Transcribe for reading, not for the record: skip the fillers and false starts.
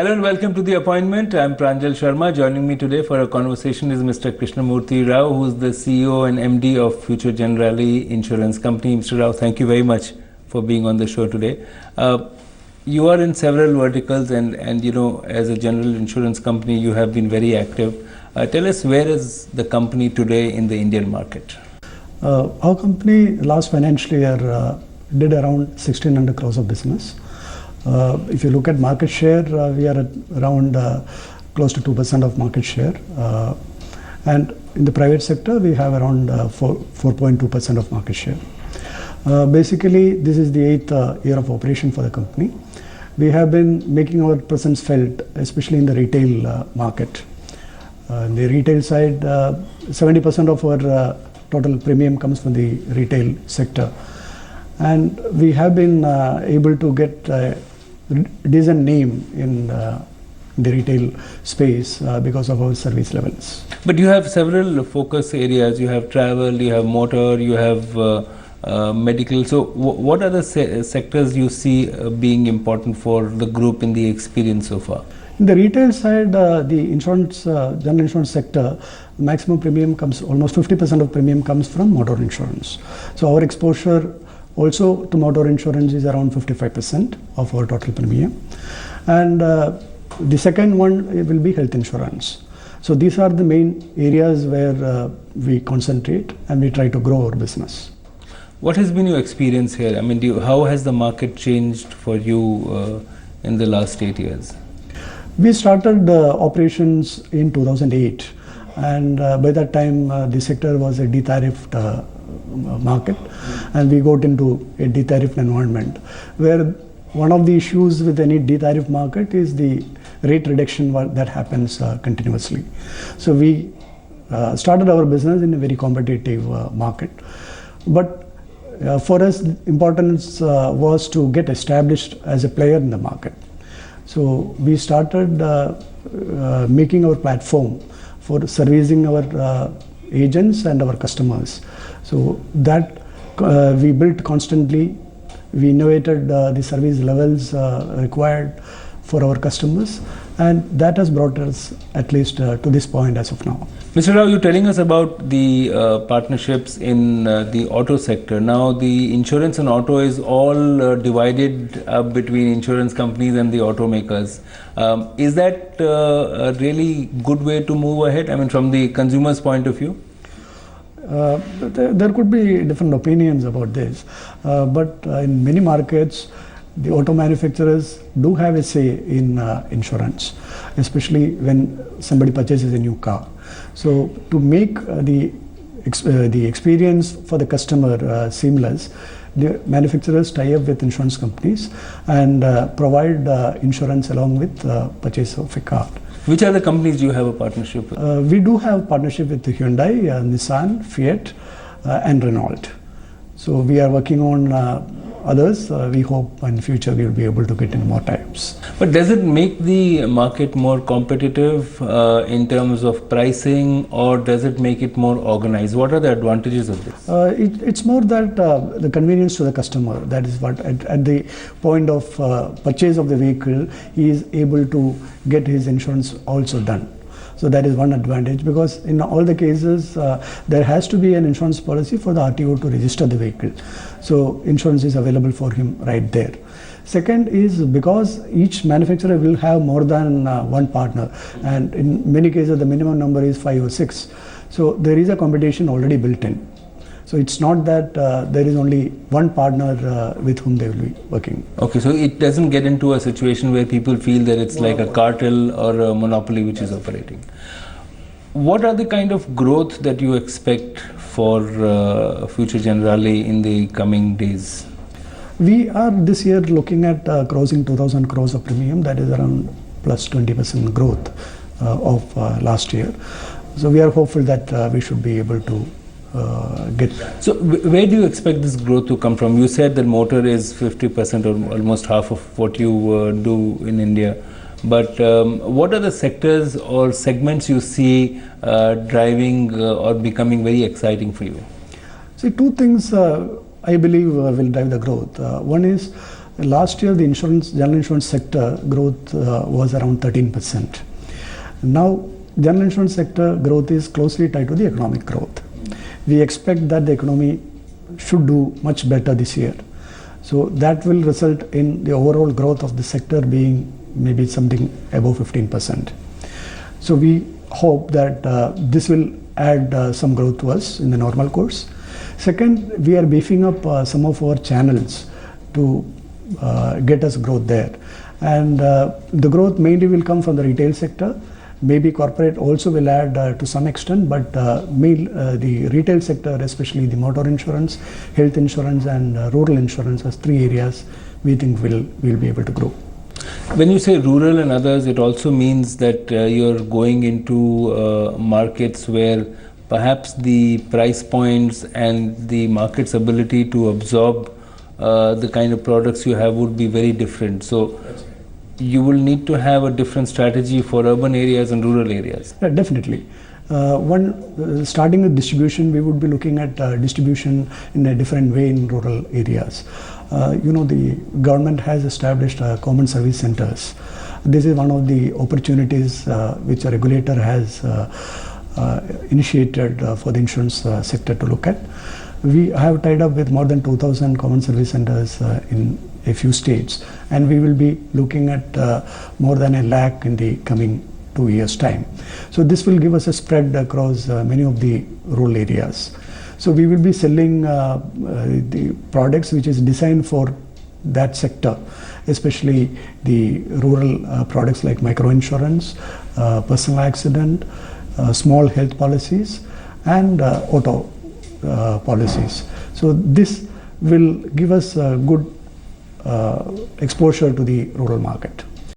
Hello and welcome to The Appointment. I'm Pranjal Sharma. Joining me today for a conversation is Mr. Krishnamoorthy Rao, who's the CEO and MD of Future Generali Insurance Company. Mr. Rao, thank you very much for being on the show today. You are in several verticals and you know, as a general insurance company, you have been very active. Tell us, where is the company today in the Indian market? Our company last financial year did around 1600 crores of business. If you look at market share, we are at around close to 2% of market share. And in the private sector, we have around 4.2% of market share. Basically, this is the 8th year of operation for the company. We have been making our presence felt, especially in the retail market. In the retail side, 70% of our total premium comes from the retail sector. And we have been able to get a decent name in the retail space because of our service levels. But you have several focus areas. You have travel, you have motor, you have medical. So what are the sectors you see being important for the group in the experience so far? In the retail side, the insurance, general insurance sector, maximum premium comes, almost 50% of premium comes from motor insurance. So our exposure also to motor insurance is around 55% of our total premium. And the second one will be health insurance. So these are the main areas where we concentrate and we try to grow our business. What has been your experience here? I mean, how has the market changed for you in the last 8 years? We started operations in 2008, and by that time the sector was a de-tariffed market, and we got into a de-tariffed environment where one of the issues with any de-tariffed market is the rate reduction that happens continuously. So we started our business in a very competitive market, but for us importance was to get established as a player in the market. So we started making our platform for servicing our agents and our customers. So that we built constantly. We innovated the service levels required for our customers, and that has brought us at least to this point as of now. Mr. Rao, you're telling us about the partnerships in the auto sector. Now, the insurance and auto is all divided up between insurance companies and the automakers. Is that a really good way to move ahead? I mean, from the consumer's point of view? There could be different opinions about this, but in many markets, the auto manufacturers do have a say in insurance, especially when somebody purchases a new car. So to make the experience for the customer seamless, the manufacturers tie up with insurance companies and provide insurance along with purchase of a car. Which are the companies you have a partnership with? We do have partnership with Hyundai, Nissan, Fiat, and Renault. So we are working on others. We hope in future we will be able to get in more types. But does it make the market more competitive in terms of pricing, or does it make it more organized? What are the advantages of this? It's more that the convenience to the customer. That is what at the point of purchase of the vehicle, he is able to get his insurance also done. So that is one advantage, because in all the cases there has to be an insurance policy for the RTO to register the vehicle. So insurance is available for him right there. Second is because each manufacturer will have more than one partner, and in many cases the minimum number is 5 or 6. So there is a competition already built in. So it's not that there is only one partner with whom they will be working. Okay, so it doesn't get into a situation where people feel that it's like a cartel or a monopoly which is operating. What are the kind of growth that you expect for Future Generali in the coming days? We are this year looking at crossing 2,000 crores of premium. That is around plus 20% growth of last year. So we are hopeful that we should be able to get. So where do you expect this growth to come from? You said that motor is 50% or almost half of what you do in India. But what are the sectors or segments you see driving or becoming very exciting for you? See, two things I believe will drive the growth. One is Last year, the general insurance sector growth was around 13%. Now, general insurance sector growth is closely tied to the economic growth. We expect that the economy should do much better this year. So that will result in the overall growth of the sector being maybe something above 15%. So we hope that this will add some growth to us in the normal course. Second, we are beefing up some of our channels to get us growth there. And the growth mainly will come from the retail sector. Maybe corporate also will add to some extent, but the retail sector, especially the motor insurance, health insurance and rural insurance as three areas we think we'll be able to grow. When you say rural and others, it also means that you're going into markets where perhaps the price points and the market's ability to absorb the kind of products you have would be very different. So you will need to have a different strategy for urban areas and rural areas. Yeah, definitely. Starting with distribution, we would be looking at distribution in a different way in rural areas. The government has established common service centers. This is one of the opportunities which a regulator has initiated for the insurance sector to look at. We have tied up with more than 2,000 common service centers in a few states, and we will be looking at more than 1 lakh in the coming 2 years' time. So this will give us a spread across many of the rural areas. So we will be selling the products which is designed for that sector, especially the rural products like microinsurance, personal accident, small health policies, and auto policies. So this will give us a good exposure to the rural market.